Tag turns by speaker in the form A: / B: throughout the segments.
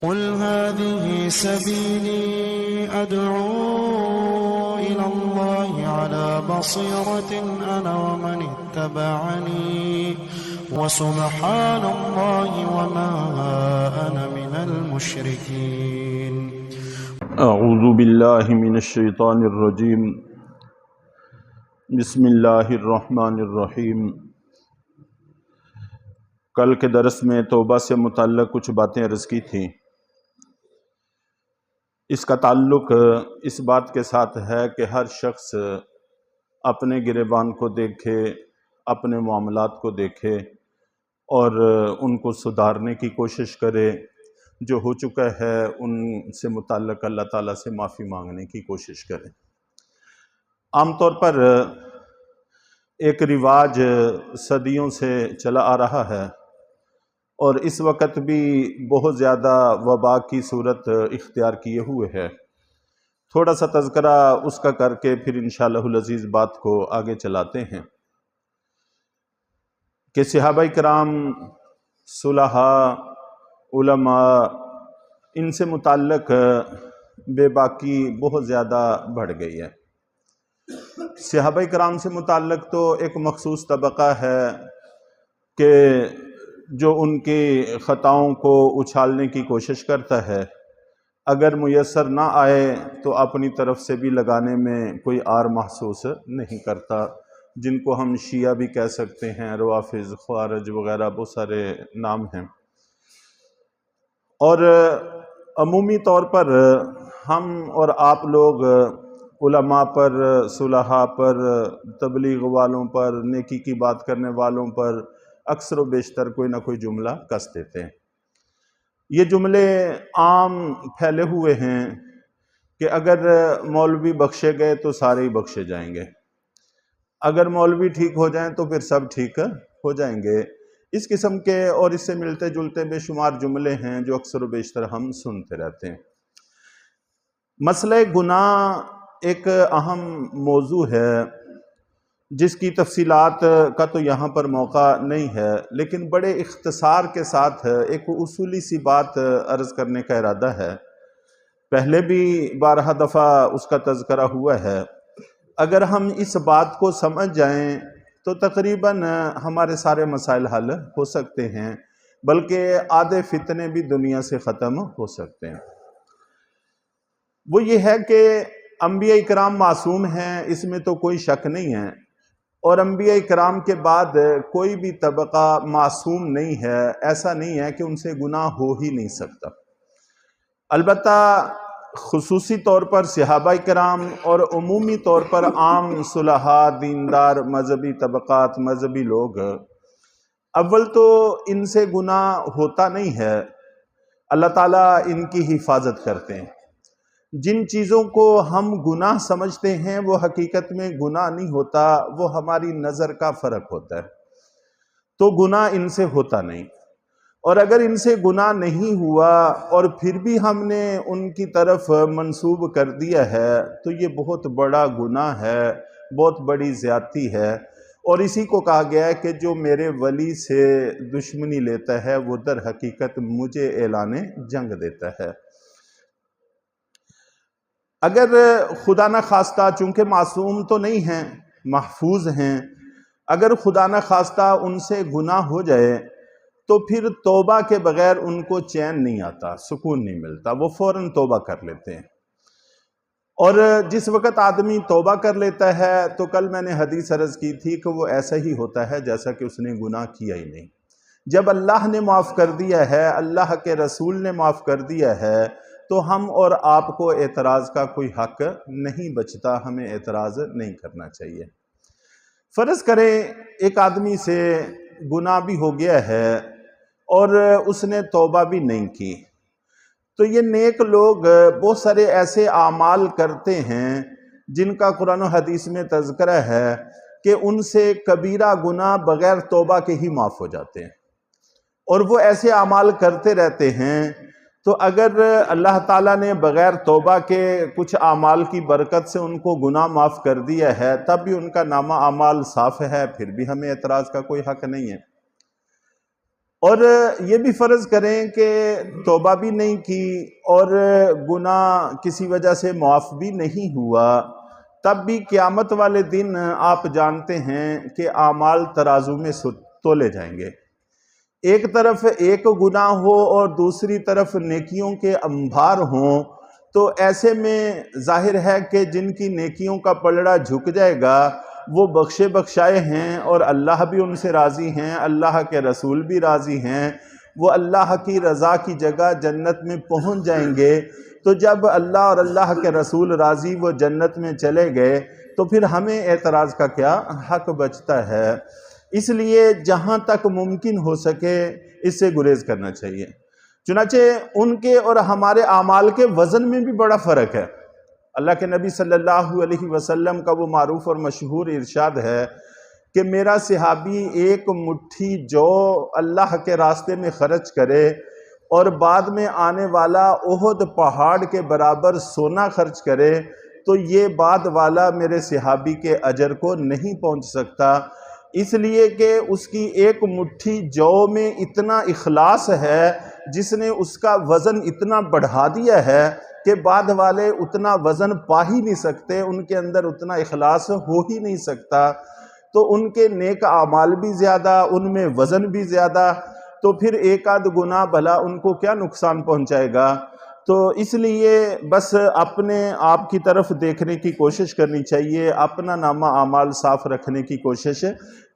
A: قل هذه سبيلي أدعو إلى الله على بصيرة أنا ومن اتبعني وسبحان الله وما أنا من المشركين.
B: اعوذ باللہ من الشیطان الرجیم. بسم اللہ الرحمن الرحیم. کل کے درس میں توبہ سے متعلق کچھ باتیں عرض کی تھیں. اس کا تعلق اس بات کے ساتھ ہے کہ ہر شخص اپنے گریبان کو دیکھے، اپنے معاملات کو دیکھے اور ان کو سدھارنے کی کوشش کرے. جو ہو چکا ہے ان سے متعلق اللہ تعالیٰ سے معافی مانگنے کی کوشش کرے. عام طور پر ایک رواج صدیوں سے چلا آ رہا ہے اور اس وقت بھی بہت زیادہ وبا کی صورت اختیار کیے ہوئے ہے. تھوڑا سا تذکرہ اس کا کر کے پھر انشاءاللہ العزیز بات کو آگے چلاتے ہیں کہ صحابہ کرام، صلحاء، علماء، ان سے متعلق بے باکی بہت زیادہ بڑھ گئی ہے. صحابہ کرام سے متعلق تو ایک مخصوص طبقہ ہے کہ جو ان کی خطاؤں کو اچھالنے کی کوشش کرتا ہے، اگر میسر نہ آئے تو اپنی طرف سے بھی لگانے میں کوئی آر محسوس نہیں کرتا، جن کو ہم شیعہ بھی کہہ سکتے ہیں، روافض، خوارج وغیرہ بہت سارے نام ہیں. اور عمومی طور پر ہم اور آپ لوگ علماء پر، صلحاء پر، تبلیغ والوں پر، نیکی کی بات کرنے والوں پر اکثر و بیشتر کوئی نہ کوئی جملہ کس دیتے ہیں. یہ جملے عام پھیلے ہوئے ہیں کہ اگر مولوی بخشے گئے تو سارے ہی بخشے جائیں گے، اگر مولوی ٹھیک ہو جائیں تو پھر سب ٹھیک ہو جائیں گے. اس قسم کے اور اس سے ملتے جلتے بے شمار جملے ہیں جو اکثر و بیشتر ہم سنتے رہتے ہیں. مسئلہ گناہ ایک اہم موضوع ہے جس کی تفصیلات کا تو یہاں پر موقع نہیں ہے، لیکن بڑے اختصار کے ساتھ ایک اصولی سی بات عرض کرنے کا ارادہ ہے. پہلے بھی بارہا دفعہ اس کا تذکرہ ہوا ہے. اگر ہم اس بات کو سمجھ جائیں تو تقریباً ہمارے سارے مسائل حل ہو سکتے ہیں، بلکہ آدھے فتنے بھی دنیا سے ختم ہو سکتے ہیں. وہ یہ ہے کہ انبیاء کرام معصوم ہیں، اس میں تو کوئی شک نہیں ہے، اور انبیاء کرام کے بعد کوئی بھی طبقہ معصوم نہیں ہے. ایسا نہیں ہے کہ ان سے گناہ ہو ہی نہیں سکتا. البتہ خصوصی طور پر صحابہ کرام اور عمومی طور پر عام صلحاء، دیندار، مذہبی طبقات، مذہبی لوگ، اول تو ان سے گناہ ہوتا نہیں ہے. اللہ تعالیٰ ان کی حفاظت کرتے ہیں. جن چیزوں کو ہم گناہ سمجھتے ہیں وہ حقیقت میں گناہ نہیں ہوتا، وہ ہماری نظر کا فرق ہوتا ہے. تو گناہ ان سے ہوتا نہیں، اور اگر ان سے گناہ نہیں ہوا اور پھر بھی ہم نے ان کی طرف منسوب کر دیا ہے تو یہ بہت بڑا گناہ ہے، بہت بڑی زیادتی ہے. اور اسی کو کہا گیا ہے کہ جو میرے ولی سے دشمنی لیتا ہے وہ در حقیقت مجھے اعلان جنگ دیتا ہے. اگر خدا نہ خواستہ، چونکہ معصوم تو نہیں ہیں، محفوظ ہیں، اگر خدا نہ خواستہ ان سے گناہ ہو جائے تو پھر توبہ کے بغیر ان کو چین نہیں آتا، سکون نہیں ملتا، وہ فوراً توبہ کر لیتے ہیں. اور جس وقت آدمی توبہ کر لیتا ہے تو کل میں نے حدیث عرض کی تھی کہ وہ ایسا ہی ہوتا ہے جیسا کہ اس نے گناہ کیا ہی نہیں. جب اللہ نے معاف کر دیا ہے، اللہ کے رسول نے معاف کر دیا ہے، تو ہم اور آپ کو اعتراض کا کوئی حق نہیں بچتا، ہمیں اعتراض نہیں کرنا چاہیے. فرض کریں ایک آدمی سے گناہ بھی ہو گیا ہے اور اس نے توبہ بھی نہیں کی، تو یہ نیک لوگ بہت سارے ایسے اعمال کرتے ہیں جن کا قرآن و حدیث میں تذکرہ ہے کہ ان سے کبیرہ گناہ بغیر توبہ کے ہی معاف ہو جاتے ہیں، اور وہ ایسے اعمال کرتے رہتے ہیں. تو اگر اللہ تعالیٰ نے بغیر توبہ کے کچھ اعمال کی برکت سے ان کو گناہ معاف کر دیا ہے، تب بھی ان کا نامہ اعمال صاف ہے، پھر بھی ہمیں اعتراض کا کوئی حق نہیں ہے. اور یہ بھی فرض کریں کہ توبہ بھی نہیں کی اور گناہ کسی وجہ سے معاف بھی نہیں ہوا، تب بھی قیامت والے دن آپ جانتے ہیں کہ اعمال ترازو میں تولے جائیں گے۔ ایک طرف ایک گناہ ہو اور دوسری طرف نیکیوں کے انبار ہوں، تو ایسے میں ظاہر ہے کہ جن کی نیکیوں کا پلڑا جھک جائے گا وہ بخشے بخشائے ہیں، اور اللہ بھی ان سے راضی ہیں، اللہ کے رسول بھی راضی ہیں، وہ اللہ کی رضا کی جگہ جنت میں پہنچ جائیں گے۔ تو جب اللہ اور اللہ کے رسول راضی وہ جنت میں چلے گئے تو پھر ہمیں اعتراض کا کیا حق بچتا ہے؟ اس لیے جہاں تک ممکن ہو سکے اس سے گریز کرنا چاہیے۔ چنانچہ ان کے اور ہمارے اعمال کے وزن میں بھی بڑا فرق ہے۔ اللہ کے نبی صلی اللہ علیہ وسلم کا وہ معروف اور مشہور ارشاد ہے کہ میرا صحابی ایک مٹھی جو اللہ کے راستے میں خرچ کرے اور بعد میں آنے والا احد پہاڑ کے برابر سونا خرچ کرے تو یہ بعد والا میرے صحابی کے اجر کو نہیں پہنچ سکتا، اس لیے کہ اس کی ایک مٹھی جو میں اتنا اخلاص ہے جس نے اس کا وزن اتنا بڑھا دیا ہے کہ بعد والے اتنا وزن پا ہی نہیں سکتے، ان کے اندر اتنا اخلاص ہو ہی نہیں سکتا۔ تو ان کے نیک اعمال بھی زیادہ، ان میں وزن بھی زیادہ، تو پھر ایک آدھ گناہ بھلا ان کو کیا نقصان پہنچائے گا؟ تو اس لیے بس اپنے آپ کی طرف دیکھنے کی کوشش کرنی چاہیے، اپنا نامہ اعمال صاف رکھنے کی کوشش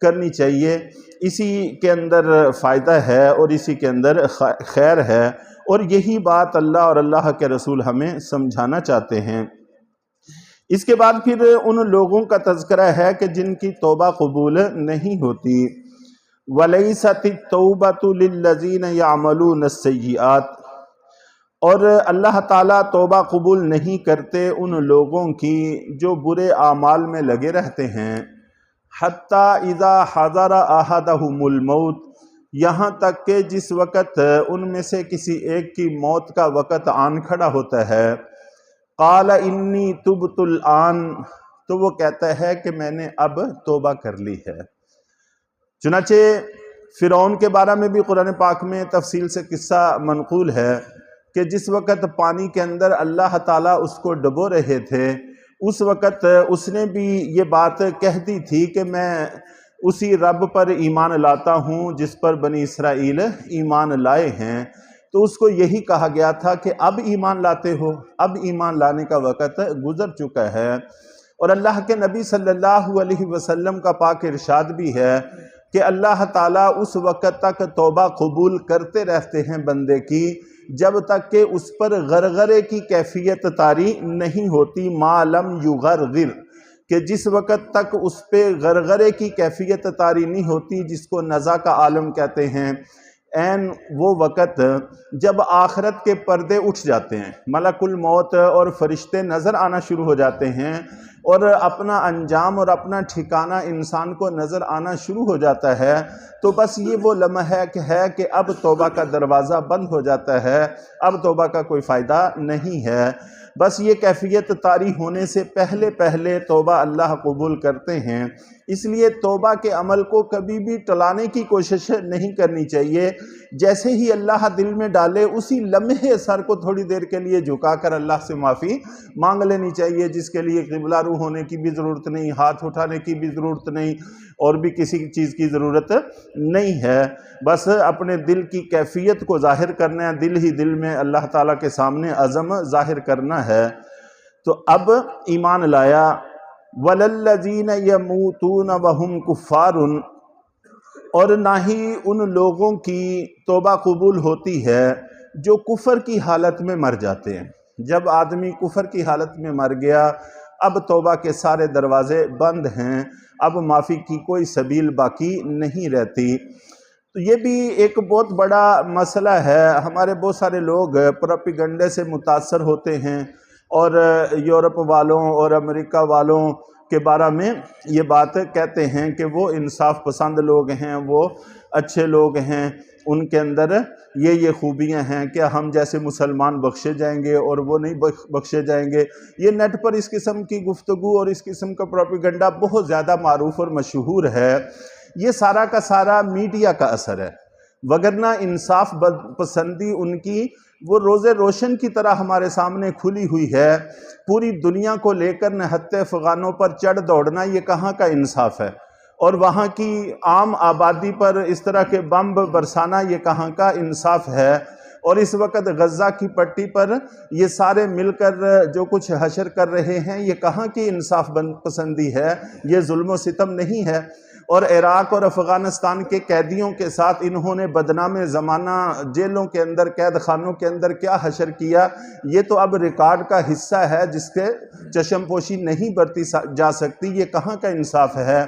B: کرنی چاہیے، اسی کے اندر فائدہ ہے اور اسی کے اندر خیر ہے، اور یہی بات اللہ اور اللہ کے رسول ہمیں سمجھانا چاہتے ہیں۔ اس کے بعد پھر ان لوگوں کا تذکرہ ہے کہ جن کی توبہ قبول نہیں ہوتی۔ وَلَيْسَتِ التَّوْبَةُ لِلَّذِينَ يَعْمَلُونَ السَّيِّئَاتِ، اور اللہ تعالیٰ توبہ قبول نہیں کرتے ان لوگوں کی جو برے اعمال میں لگے رہتے ہیں۔ حَتَّى إِذَا حَضَرَ أَحَدَهُمُ الْمَوْتُ، یہاں تک کہ جس وقت ان میں سے کسی ایک کی موت کا وقت آن کھڑا ہوتا ہے، قال انی تبت الآن، تو وہ کہتا ہے کہ میں نے اب توبہ کر لی ہے۔ چنانچہ فرعون کے بارے میں بھی قرآن پاک میں تفصیل سے قصہ منقول ہے کہ جس وقت پانی کے اندر اللہ تعالیٰ اس کو ڈبو رہے تھے، اس وقت اس نے بھی یہ بات کہہ دی تھی کہ میں اسی رب پر ایمان لاتا ہوں جس پر بنی اسرائیل ایمان لائے ہیں۔ تو اس کو یہی کہا گیا تھا کہ اب ایمان لاتے ہو، اب ایمان لانے کا وقت گزر چکا ہے۔ اور اللہ کے نبی صلی اللہ علیہ وسلم کا پاک ارشاد بھی ہے کہ اللہ تعالیٰ اس وقت تک توبہ قبول کرتے رہتے ہیں بندے کی جب تک کہ اس پر غرغرے کی کیفیت طاری نہیں ہوتی، ما لم یغرغر، کہ جس وقت تک اس پہ غرغرے کی کیفیت طاری نہیں ہوتی، جس کو نزا کا عالم کہتے ہیں، این وہ وقت جب آخرت کے پردے اٹھ جاتے ہیں، ملک الموت اور فرشتے نظر آنا شروع ہو جاتے ہیں اور اپنا انجام اور اپنا ٹھکانہ انسان کو نظر آنا شروع ہو جاتا ہے، تو بس یہ وہ لمحہ ہے کہ اب توبہ کا دروازہ بند ہو جاتا ہے، اب توبہ کا کوئی فائدہ نہیں ہے۔ بس یہ کیفیت طاری ہونے سے پہلے توبہ اللہ قبول کرتے ہیں۔ اس لیے توبہ کے عمل کو کبھی بھی ٹلانے کی کوشش نہیں کرنی چاہیے، جیسے ہی اللہ دل میں ڈالے اسی لمحے سر کو تھوڑی دیر کے لیے جھکا کر اللہ سے معافی مانگ لینی چاہیے، جس کے لیے قبلہ رو ہونے کی بھی ضرورت نہیں، ہاتھ اٹھانے کی بھی ضرورت نہیں، اور بھی کسی چیز کی ضرورت نہیں ہے۔ بس اپنے دل کی کیفیت کو ظاہر کرنا ہے، دل ہی دل میں اللہ تعالیٰ کے سامنے عزم ظاہر کرنا ہے۔ تو اب ایمان لایا، وَلَلَّذِينَ يَمُوتُونَ وَهُمْ كُفَّارٌ، اور نہ ہی ان لوگوں کی توبہ قبول ہوتی ہے جو کفر کی حالت میں مر جاتے ہیں۔ جب آدمی کفر کی حالت میں مر گیا، اب توبہ کے سارے دروازے بند ہیں، اب معافی کی کوئی سبیل باقی نہیں رہتی۔ تو یہ بھی ایک بہت بڑا مسئلہ ہے۔ ہمارے بہت سارے لوگ پروپیگنڈے سے متاثر ہوتے ہیں اور یورپ والوں اور امریکہ والوں کے بارے میں یہ بات کہتے ہیں کہ وہ انصاف پسند لوگ ہیں، وہ اچھے لوگ ہیں، ان کے اندر یہ خوبیاں ہیں کہ ہم جیسے مسلمان بخشے جائیں گے اور وہ نہیں بخشے جائیں گے۔ یہ نیٹ پر اس قسم کی گفتگو اور اس قسم کا پروپیگنڈا بہت زیادہ معروف اور مشہور ہے۔ یہ سارا کا سارا میڈیا کا اثر ہے۔ وگرنہ انصاف پسندی ان کی وہ روز روشن کی طرح ہمارے سامنے کھلی ہوئی ہے۔ پوری دنیا کو لے کر نہتے افغانوں پر چڑھ دوڑنا یہ کہاں کا انصاف ہے؟ اور وہاں کی عام آبادی پر اس طرح کے بمب برسانا یہ کہاں کا انصاف ہے؟ اور اس وقت غزہ کی پٹی پر یہ سارے مل کر جو کچھ حشر کر رہے ہیں یہ کہاں کی انصاف پسندی ہے؟ یہ ظلم و ستم نہیں ہے؟ اور عراق اور افغانستان کے قیدیوں کے ساتھ انہوں نے بدنام زمانہ جیلوں کے اندر، قید خانوں کے اندر کیا حشر کیا، یہ تو اب ریکارڈ کا حصہ ہے جس کے چشم پوشی نہیں برتی جا سکتی۔ یہ کہاں کا انصاف ہے؟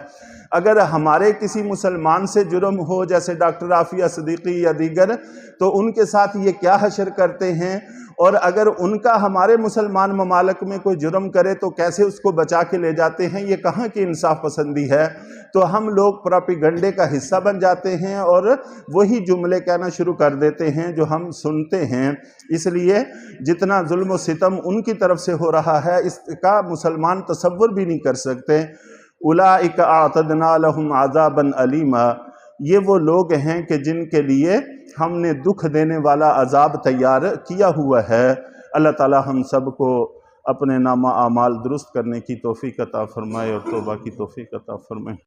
B: اگر ہمارے کسی مسلمان سے جرم ہو جیسے ڈاکٹر عافیہ صدیقی یا دیگر، تو ان کے ساتھ یہ کیا حشر کرتے ہیں، اور اگر ان کا ہمارے مسلمان ممالک میں کوئی جرم کرے تو کیسے اس کو بچا کے لے جاتے ہیں؟ یہ کہاں کی انصاف پسندی ہے؟ تو ہم لوگ پراپیگنڈے کا حصہ بن جاتے ہیں اور وہی جملے کہنا شروع کر دیتے ہیں جو ہم سنتے ہیں۔ اس لیے جتنا ظلم و ستم ان کی طرف سے ہو رہا ہے اس کا مسلمان تصور بھی نہیں کر سکتے۔ اولئک اعتدنا لہم عذابا علیما، یہ وہ لوگ ہیں کہ جن کے لیے ہم نے دکھ دینے والا عذاب تیار کیا ہوا ہے۔ اللہ تعالی ہم سب کو اپنے نامہ اعمال درست کرنے کی توفیق عطا فرمائے اور توبہ کی توفیق عطا فرمائے۔